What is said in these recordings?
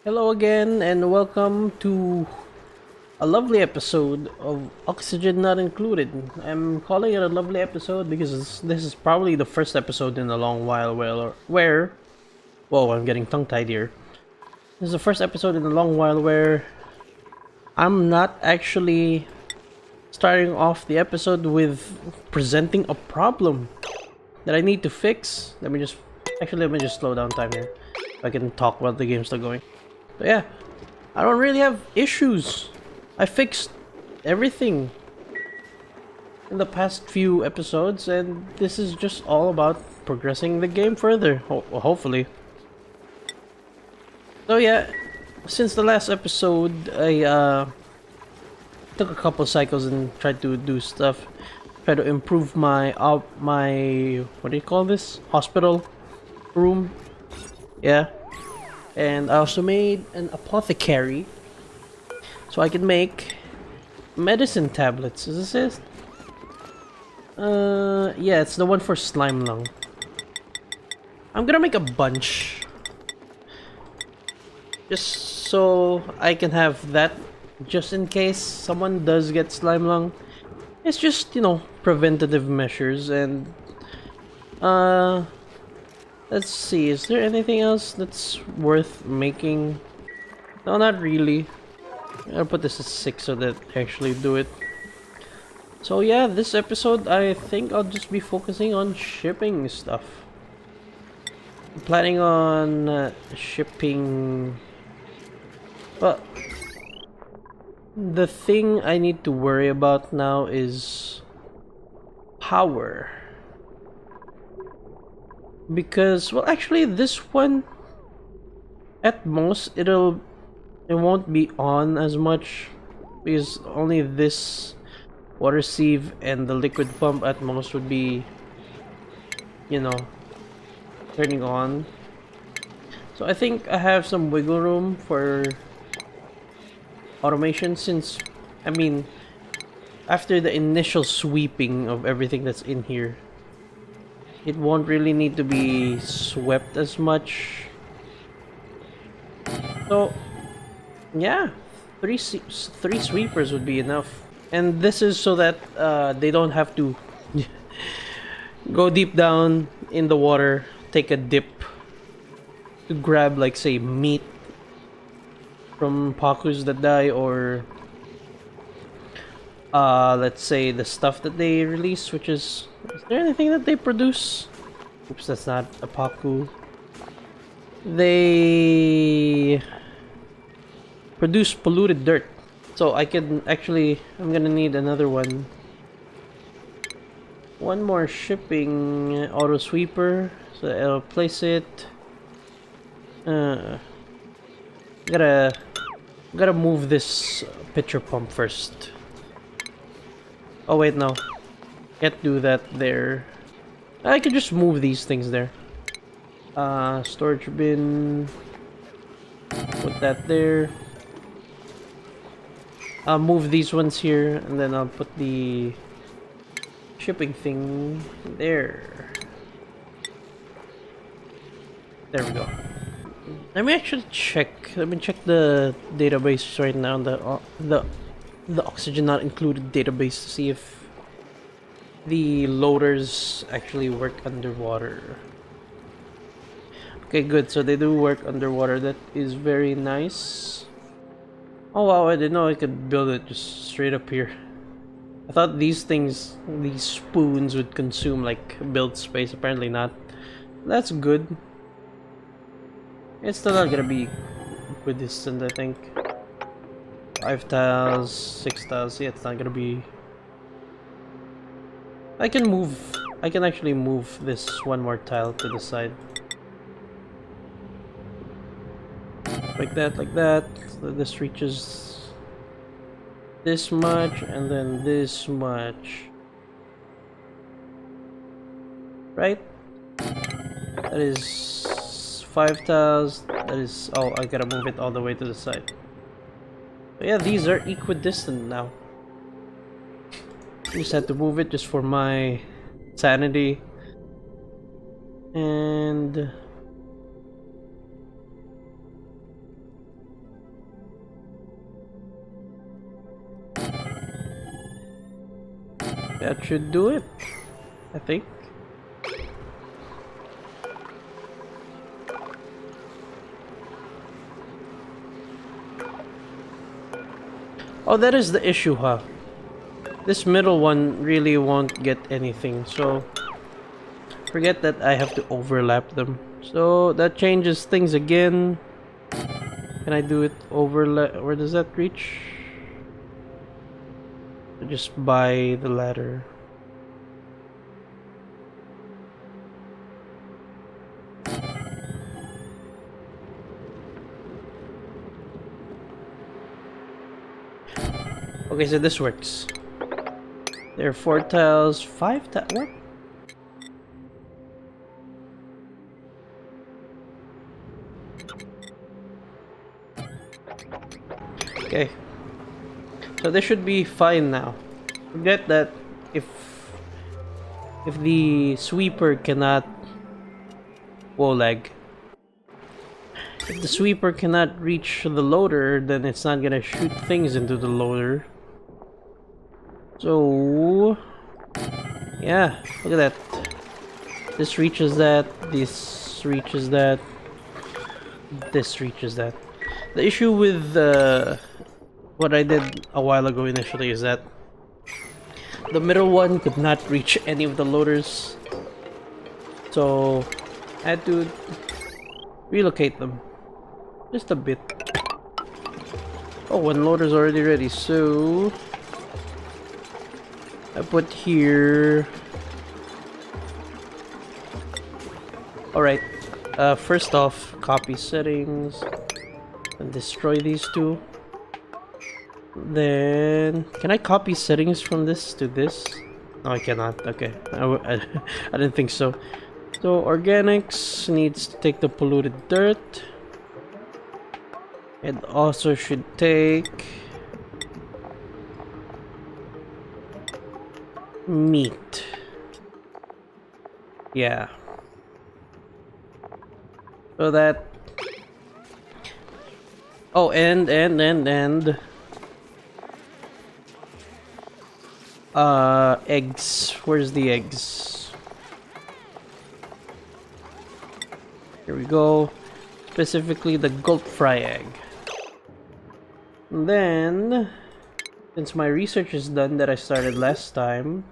Hello again, and welcome to a lovely episode of Oxygen Not Included. I'm calling it a lovely episode because this is probably the first episode in a long while where whoa, I'm getting tongue-tied here. This is the first episode in a long while where I'm not actually starting off the episode with presenting a problem that I need to fix. Let me just slow down time here. I can talk while the game's still going. So yeah, I don't really have issues. I fixed everything in the past few episodes, and this is just all about progressing the game further, hopefully. So yeah, since the last episode, I took a couple cycles and tried to do stuff, try to improve my what do you call this? Hospital room. Yeah, and I also made an apothecary so I can make medicine tablets. Is this it? Yeah, it's the one for slime lung. I'm gonna make a bunch just so I can have that just in case someone does get slime lung. It's just, preventative measures. And uh let's see, is there anything else that's worth making? No, not really. I'll put this at 6 so that I actually do it. So yeah, this episode I think I'll just be focusing on shipping stuff. I'm planning on shipping... Well, the thing I need to worry about now is power. Because, well, actually this one, at most, it won't be on as much because only this water sieve and the liquid pump at most would be, turning on. So I think I have some wiggle room for automation since, I mean, after the initial sweeping of everything that's in here, it won't really need to be swept as much. So yeah, three sweepers would be enough. And this is so that they don't have to go deep down in the water, take a dip to grab, like, say, meat from pakus that die, or let's say the stuff that they release, which is there anything that they produce? Oops, that's not a paku. They produce polluted dirt. So I can actually, I'm gonna need another one. One more shipping auto sweeper. So I'll place it. Gotta move this pitcher pump first. Oh wait, no. Can't do that there. I could just move these things there. Storage bin. Put that there. I'll move these ones here, and then I'll put the shipping thing there. There we go. Let me actually check. Let me check the database right now. The oxygen not included database to see if the loaders actually work underwater. Okay, good. So they do work underwater. That is very nice. Oh wow, I didn't know I could build it just straight up here. I thought these things, these spoons, would consume like build space. Apparently not. That's good. It's still not gonna be equidistant, I think. 5 tiles, 6 tiles. Yeah, it's not gonna be. I can actually move this one more tile to the side. Like that, like that. So this reaches this much, and then this much. Right? That is 5 tiles. That is... Oh, I gotta move it all the way to the side. So yeah, these are equidistant now. I just had to move it just for my sanity. And That should do it, I think. Oh, that is the issue, huh? This middle one really won't get anything, so forget that I have to overlap them. So that changes things again. Can I do it overlap? Where does that reach? Just by the ladder. Okay, so this works. There are 4 tiles, 5 tiles. What? Okay. So this should be fine now. Forget that if the sweeper cannot... Whoa, lag. If the sweeper cannot reach the loader, then it's not gonna shoot things into the loader. So... yeah, look at that. This reaches that, this reaches that, this reaches that. The issue with what I did a while ago initially is that the middle one could not reach any of the loaders. So I had to relocate them just a bit. Oh, one loader's already ready, so I put here. Alright, first off, copy settings and destroy these two. Then, can I copy settings from this to this? No, I cannot. Okay, I didn't think so. So, organics needs to take the polluted dirt. It also should take meat. Yeah. So that... oh, and eggs. Where's the eggs? Here we go. Specifically the gulp fry egg. And then, since my research is done that I started last time,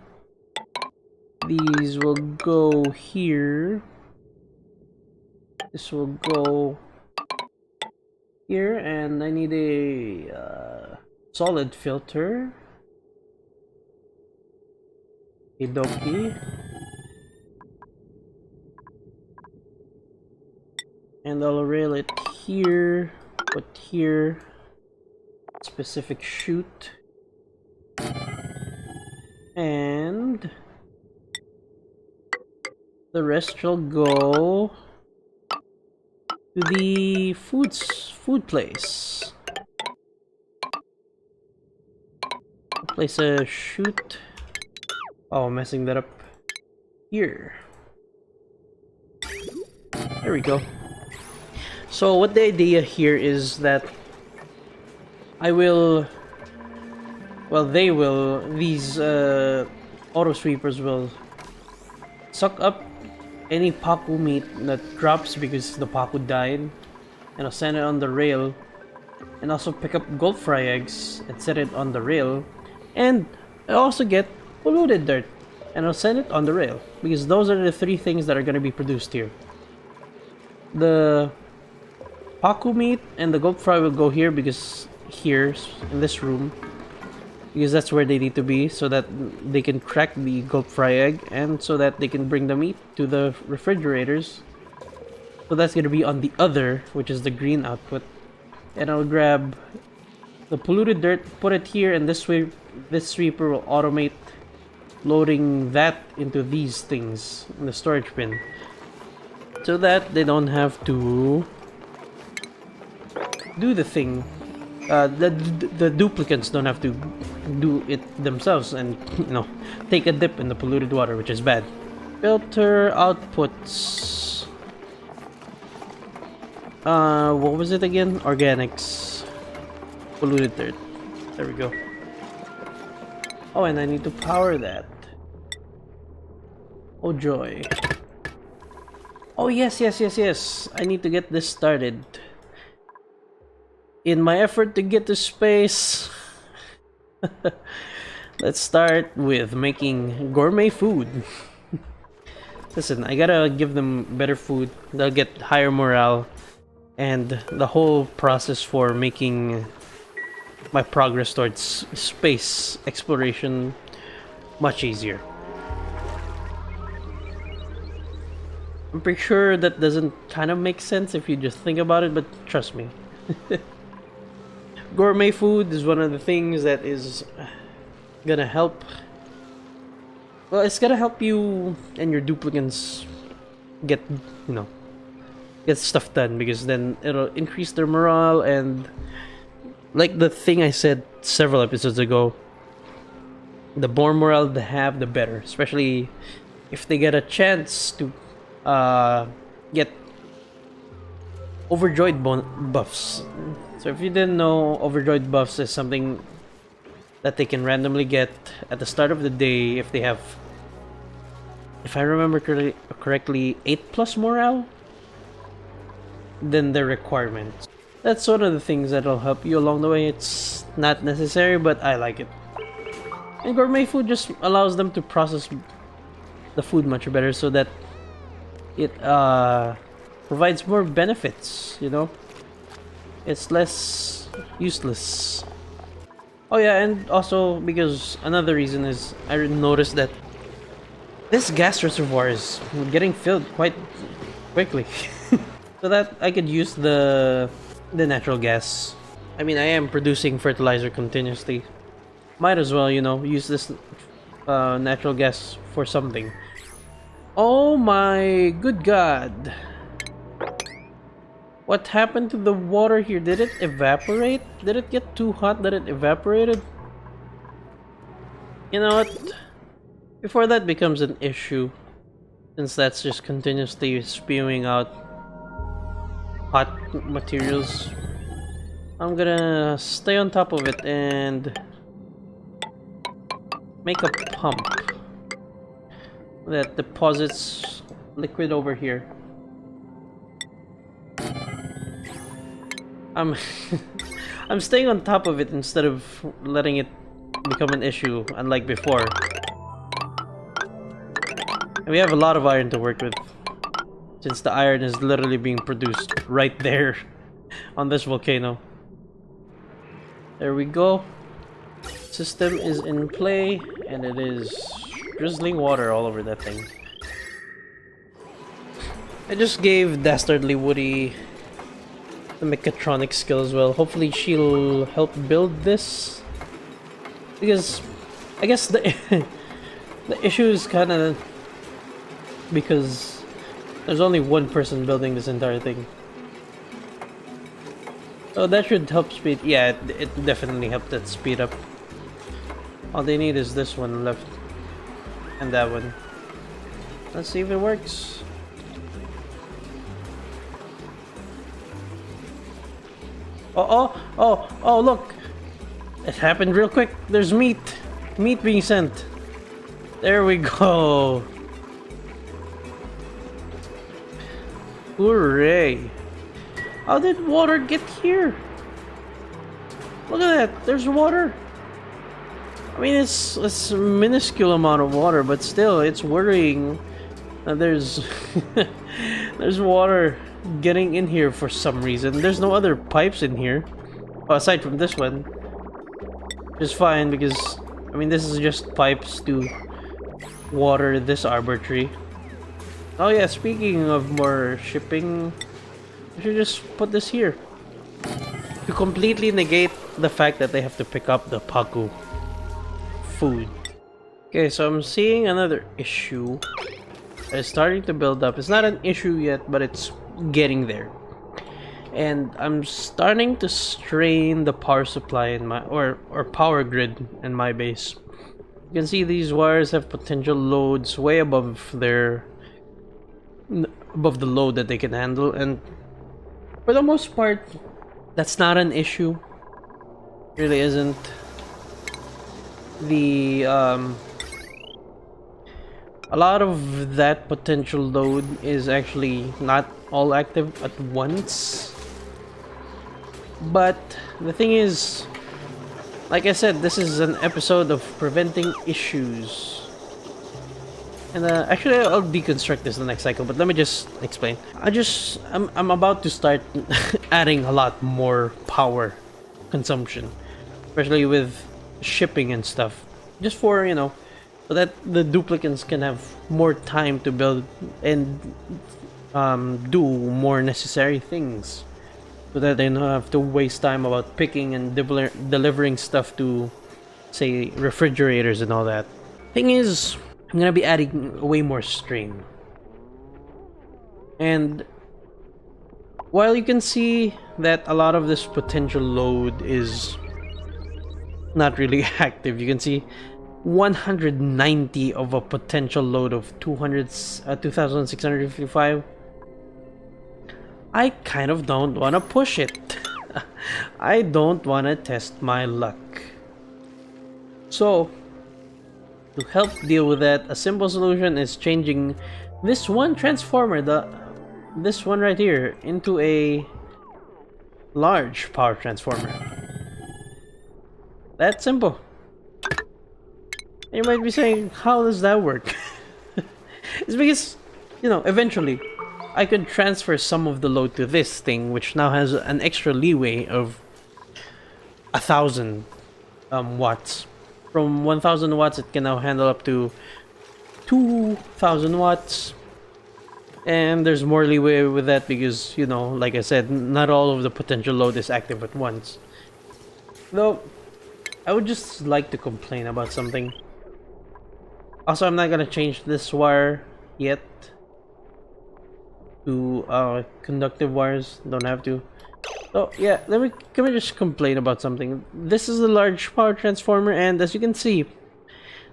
these will go here. This will go here, and I need a solid filter. Okie. And I'll rail it here, put here, specific chute, and the rest shall go to the food place. Place a chute. Oh, I'm messing that up here. There we go. So what the idea here is that I will, well, they will, these auto sweepers will suck up any Paku meat that drops because the Paku died, and I'll send it on the rail, and also pick up gold fry eggs and set it on the rail, and I also get polluted dirt, and I'll send it on the rail, because those are the 3 things that are going to be produced here. The Paku meat and the gold fry will go here, because here in this room, because that's where they need to be, so that they can crack the gold fry egg, and so that they can bring the meat to the refrigerators. So that's going to be on the other, which is the green output. And I'll grab the polluted dirt, put it here, and this way this sweeper will automate loading that into these things in the storage bin, so that they don't have to do the thing. The duplicants don't have to do it themselves and, you know, take a dip in the polluted water, which is bad. Filter outputs. What was it again? Organics. Polluted dirt. There we go. Oh, and I need to power that. Oh joy. Oh yes, yes, yes, yes. I need to get this started. In my effort to get to space, let's start with making gourmet food. Listen, I gotta give them better food. They'll get higher morale, and the whole process for making my progress towards space exploration much easier. I'm pretty sure that doesn't kind of make sense if you just think about it, but trust me. Gourmet food is one of the things that is gonna help. Well, it's gonna help you and your duplicants get, you know, get stuff done, because then it'll increase their morale, and like the thing I said several episodes ago, the more morale they have, the better. Especially if they get a chance to get overjoyed buffs. So if you didn't know, overjoyed buffs is something that they can randomly get at the start of the day if they have, if I remember correctly, 8+ morale than their requirements. That's one of the things that'll help you along the way. It's not necessary, but I like it. And gourmet food just allows them to process the food much better, so that it provides more benefits, you know? It's less useless. Oh yeah, and also because another reason is I noticed that this gas reservoir is getting filled quite quickly. So that I could use the natural gas. I mean, I am producing fertilizer continuously. Might as well, you know, use this natural gas for something. Oh my good god. What happened to the water here? Did it evaporate? Did it get too hot that it evaporated? You know what? Before that becomes an issue, since that's just continuously spewing out hot materials, I'm gonna stay on top of it and make a pump that deposits liquid over here. I'm I'm staying on top of it instead of letting it become an issue, unlike before. And we have a lot of iron to work with, since the iron is literally being produced right there on this volcano. There we go. System is in play, and it is drizzling water all over that thing. I just gave Dastardly Woody the mechatronic skill as well. Hopefully she'll help build this, because I guess the the issue is kind of because there's only one person building this entire thing. So that should help speed. Yeah, it definitely helped that speed up. All they need is this one left, and that one. Let's see if it works. Oh, look! It happened real quick. There's meat being sent. There we go. Hooray! How did water get here? Look at that. There's water. I mean, it's a minuscule amount of water, but still, it's worrying. There's there's water getting in here for some reason. There's no other pipes in here, well, aside from this one. It's fine because, I mean, this is just pipes to water this arbor tree. Oh yeah, speaking of more shipping, I should just put this here to completely negate the fact that they have to pick up the Paku food. Okay, so I'm seeing another issue. It's starting to build up. It's not an issue yet, but it's getting there. And I'm starting to strain the power supply in my or power grid in my base. You can see these wires have potential loads way above the load that they can handle, and for the most part that's not an issue. Really isn't. The A lot of that potential load is actually not all active at once. But the thing is, like I said, this is an episode of preventing issues. And actually, I'll deconstruct this in the next cycle, but let me just explain. I'm about to start adding a lot more power consumption, especially with shipping and stuff. Just for, you know, so that the duplicants can have more time to build and do more necessary things, so that they don't have to waste time about picking and delivering stuff to, say, refrigerators and all that. Thing is, I'm gonna be adding way more strain. And while you can see that a lot of this potential load is not really active, you can see 190 of a potential load of 2,655. I kind of don't want to push it. I don't want to test my luck. So, to help deal with that, a simple solution is changing this one transformer, this one right here, into a large power transformer. That's simple. You might be saying, how does that work? It's because, you know, eventually I could transfer some of the load to this thing, which now has an extra leeway of 1,000 watts. From 1,000 watts, it can now handle up to 2,000 watts. And there's more leeway with that because, you know, like I said, not all of the potential load is active at once. Though, I would just like to complain about something. Also, I'm not gonna change this wire yet to conductive wires. Don't have to. So yeah, can we just complain about something. This is a large power transformer, and as you can see,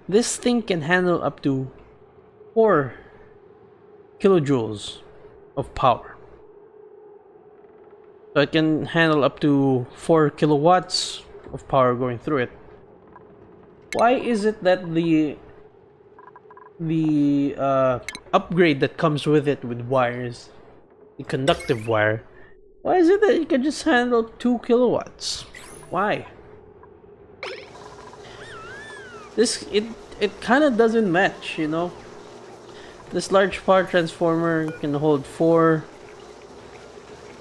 this thing can handle up to 4 kilojoules of power. So it can handle up to 4 kilowatts of power going through it. Why is it that the upgrade that comes with it with wires, the conductive wire, why is it that you can just handle 2 kilowatts? Why? It kind of doesn't match, you know. This large power transformer can hold 4,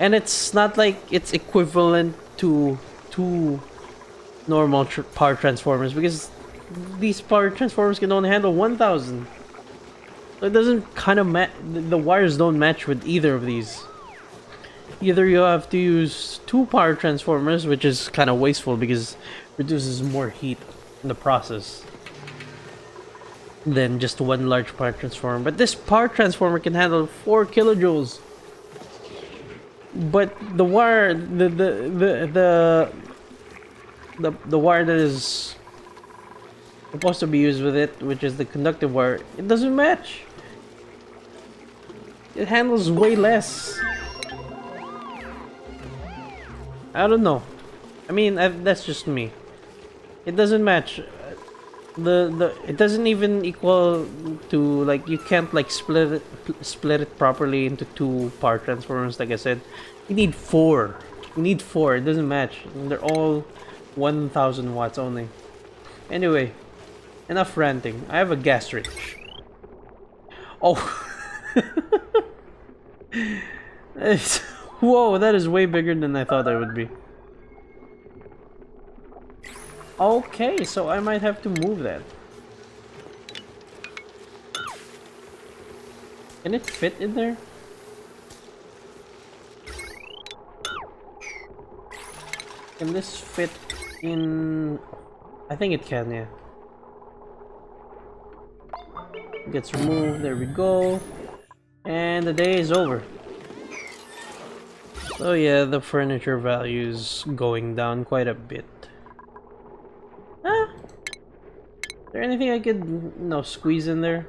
and it's not like it's equivalent to 2 normal power transformers, because these power transformers can only handle 1,000. So it doesn't kind of match. The wires don't match with either of these. Either you have to use 2 power transformers, which is kind of wasteful because it reduces more heat in the process than just 1 large power transformer. But this power transformer can handle 4 kilojoules. But the wire, the wire that is supposed to be used with it, which is the conductive wire, it doesn't match. It handles way less. I don't know. I mean, that's just me. It doesn't match. It doesn't even equal to, like, you can't like split it properly into 2 power transformers. Like I said, you need 4. You need 4. It doesn't match. They're all 1,000 watts only. Anyway, enough ranting. I have a gas range. Oh. Whoa, that is way bigger than I thought it would be. Okay, so I might have to move that. Can it fit in there? Can this fit in? I think it can, yeah. Gets removed, there we go. And the day is over. Oh yeah, the furniture value's going down quite a bit. Is there anything I could, squeeze in there?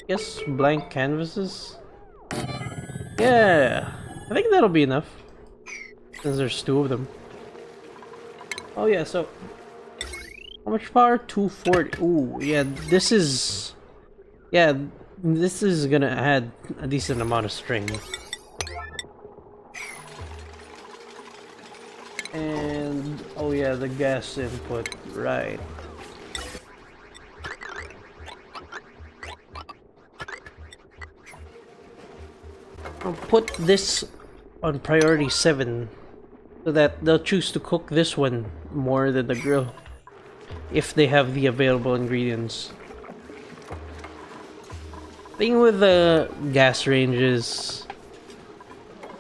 Guess blank canvases? Yeah, I think that'll be enough. Since there's 2 of them. Oh yeah, so How much power? 240. Ooh, yeah, this is... Yeah, this is gonna add a decent amount of string. And... oh yeah, the gas input. Right. I'll put this on priority 7 so that they'll choose to cook this one more than the grill if they have the available ingredients. Thing with the gas ranges...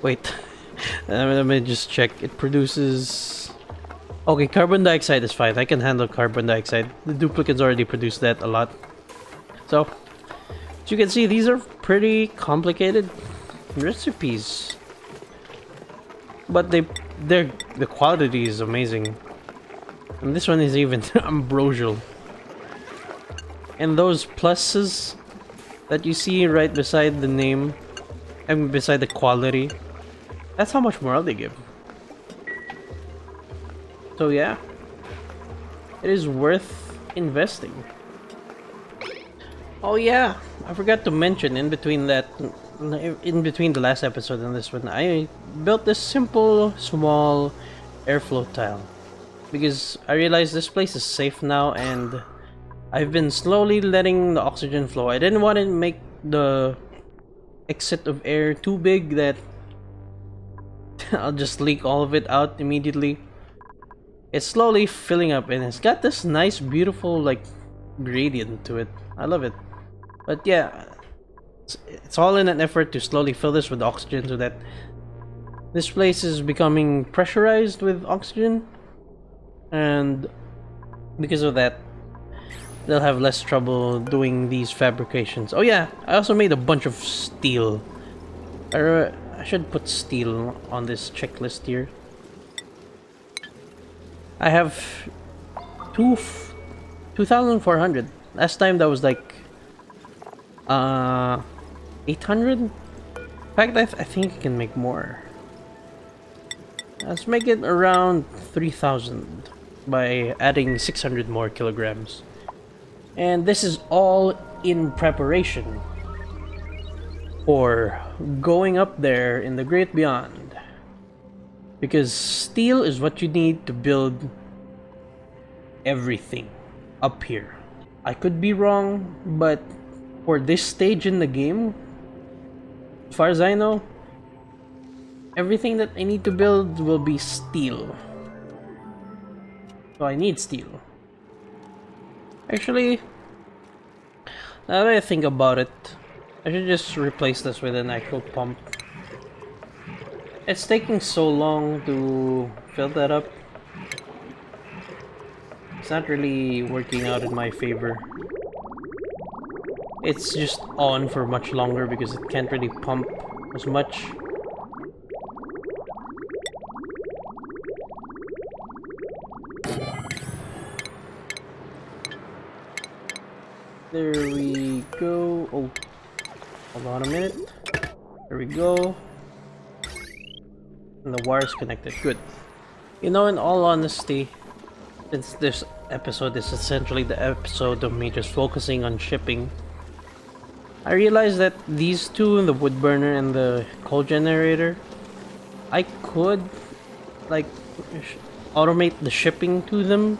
wait, let me just check. It produces... okay, carbon dioxide is fine. I can handle carbon dioxide. The duplicants already produce that a lot. So, as you can see, these are pretty complicated recipes, but the quality is amazing, and this one is even ambrosial. And those pluses that you see right beside the name and beside the quality, that's how much morale they give. So yeah, it is worth investing. Oh yeah, I forgot to mention in between the last episode and this one, I built this simple, small airflow tile because I realized this place is safe now, and I've been slowly letting the oxygen flow. I didn't want to make the exit of air too big that I'll just leak all of it out immediately. It's slowly filling up, and it's got this nice, beautiful, like, gradient to it. I love it. But yeah, it's all in an effort to slowly fill this with oxygen so that this place is becoming pressurized with oxygen, and because of that, they'll have less trouble doing these fabrications. Oh yeah, I also made a bunch of steel. I should put steel on this checklist here. I have 2,400. Last time that was like 800. In fact, I think I can make more. Let's make it around 3,000 by adding 600 more kilograms. And this is all in preparation for going up there in the great beyond. Because steel is what you need to build everything up here. I could be wrong, but for this stage in the game, as far as I know, everything that I need to build will be steel. So I need steel. Actually, now that I think about it, I should just replace this with an actual pump. It's taking so long to fill that up. It's not really working out in my favor. It's just on for much longer because it can't really pump as much. There we go. Oh, hold on a minute. There we go. And the wire's connected. Good. You know, in all honesty, since this episode is essentially the episode of me just focusing on shipping, I realized that these two, the wood burner and the coal generator, I could like automate the shipping to them,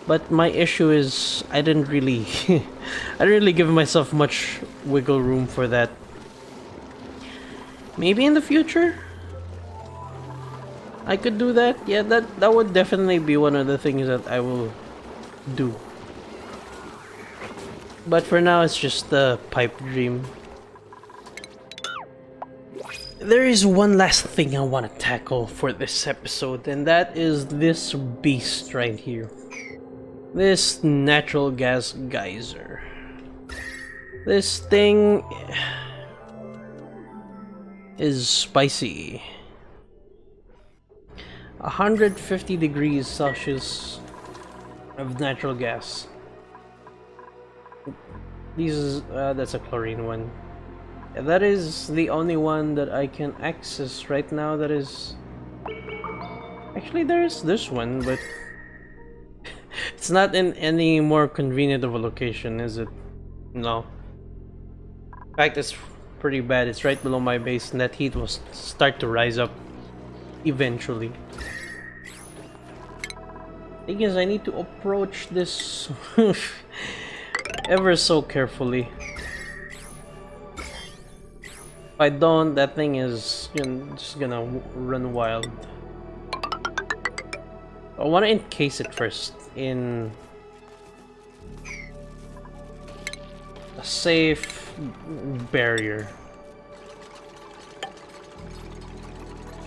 but my issue is I didn't really I didn't really give myself much wiggle room for that. Maybe in the future I could do that. Yeah, that would definitely be one of the things that I will do. But for now, it's just a pipe dream. There is one last thing I want to tackle for this episode, and that is this beast right here. This natural gas geyser. This thing is spicy. 150 degrees Celsius of natural gas. That's a chlorine one. Yeah, that is the only one that I can access right now. That is... Actually, there's this one, but It's not in any more convenient of a location, is it? No. In fact, it's pretty bad. It's right below my base, and that heat will start to rise up eventually. Thing is, I need to approach this ever so carefully. If I don't, that thing is just gonna run wild. I want to encase it first in a safe barrier.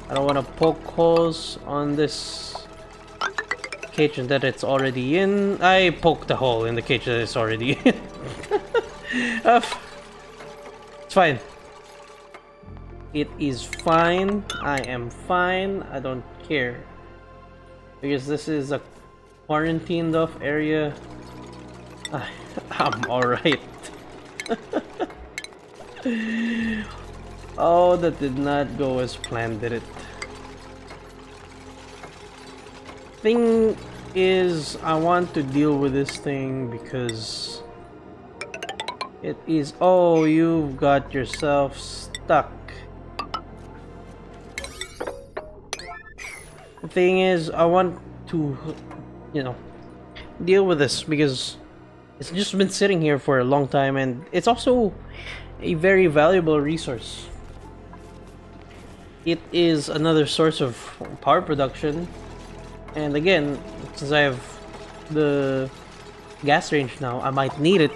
I don't want to poke holes on this cage that it's already in. I poked a hole in the cage that it's already in. It's fine. It is fine. I am fine. I don't care. Because this is a quarantined off area. I'm alright. Oh, that did not go as planned, did it? Thing is, I want to deal with this thing because it is... Oh, you've got yourself stuck. The thing is, I want to, deal with this because it's just been sitting here for a long time, and it's also a very valuable resource. It is another source of power production, and again, since I have the gas range now, I might need it.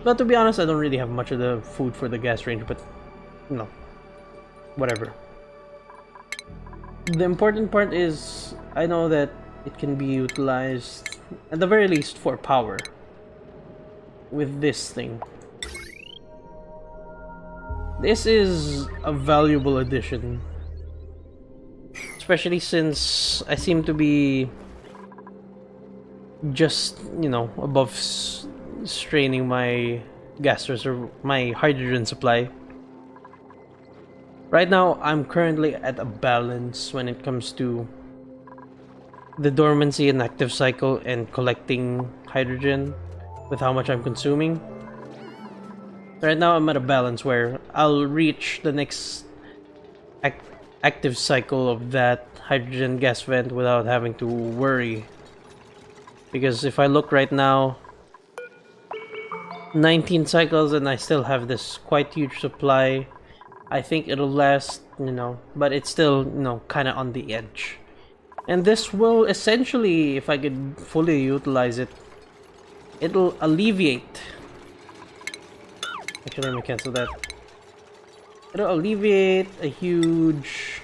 But to be honest, I don't really have much of the food for the gas range, but whatever. The important part is I know that it can be utilized at the very least for power with this thing. This is a valuable addition, especially since I seem to be just, above straining my gas reserve, my hydrogen supply. Right now, I'm currently at a balance when it comes to the dormancy and active cycle and collecting hydrogen with how much I'm consuming. Right now, I'm at a balance where I'll reach the next active cycle of that hydrogen gas vent without having to worry. Because if I look right now, 19 cycles and I still have this quite huge supply. I think it'll last, but it's still, kind of on the edge. And this will essentially, if I could fully utilize it, it'll alleviate. Actually, let me cancel that. It'll alleviate a huge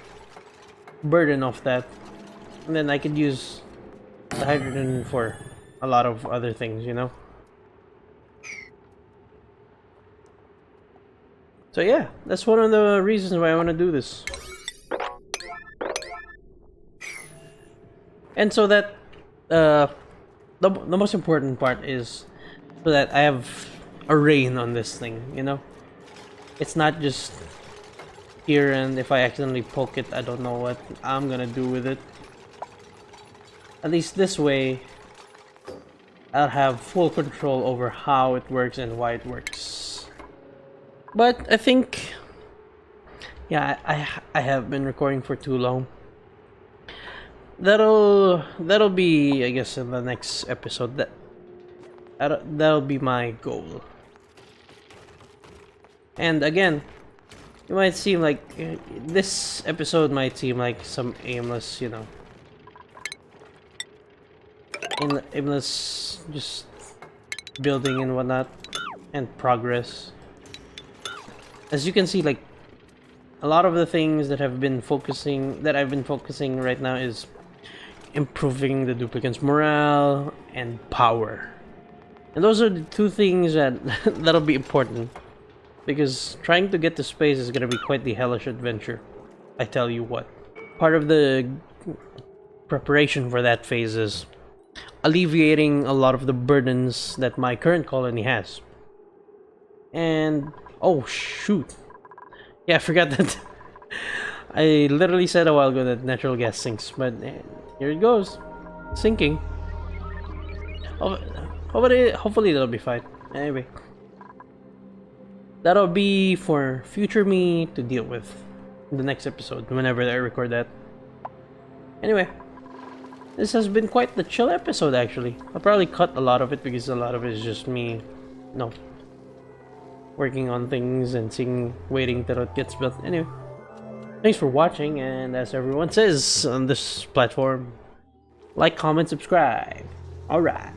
burden of that. And then I could use the hydrogen for a lot of other things, So yeah, that's one of the reasons why I want to do this. And so that the most important part is so that I have a reign on this thing, It's not just here, and if I accidentally poke it, I don't know what I'm gonna do with it. At least this way, I'll have full control over how it works and why it works. But I think, yeah, I have been recording for too long. That'll be, I guess, in the next episode. That'll be my goal. And again, it might seem like this episode might seem like some aimless, aimless just building and whatnot and progress. As you can see, like, a lot of the things that I've been focusing right now is improving the duplicants' morale and power. And those are the two things that'll be important, because trying to get to space is gonna be quite the hellish adventure. I tell you what. Part of the preparation for that phase is alleviating a lot of the burdens that my current colony has. And oh shoot! Yeah, I forgot that. I literally said a while ago that natural gas sinks, but here it goes, sinking. Hopefully that'll be fine. Anyway, that'll be for future me to deal with in the next episode, whenever I record that. Anyway, this has been quite the chill episode, actually. I'll probably cut a lot of it because a lot of it is just me, working on things and waiting till it gets built. Anyway, thanks for watching, and as everyone says on this platform, like, comment, subscribe. Alright.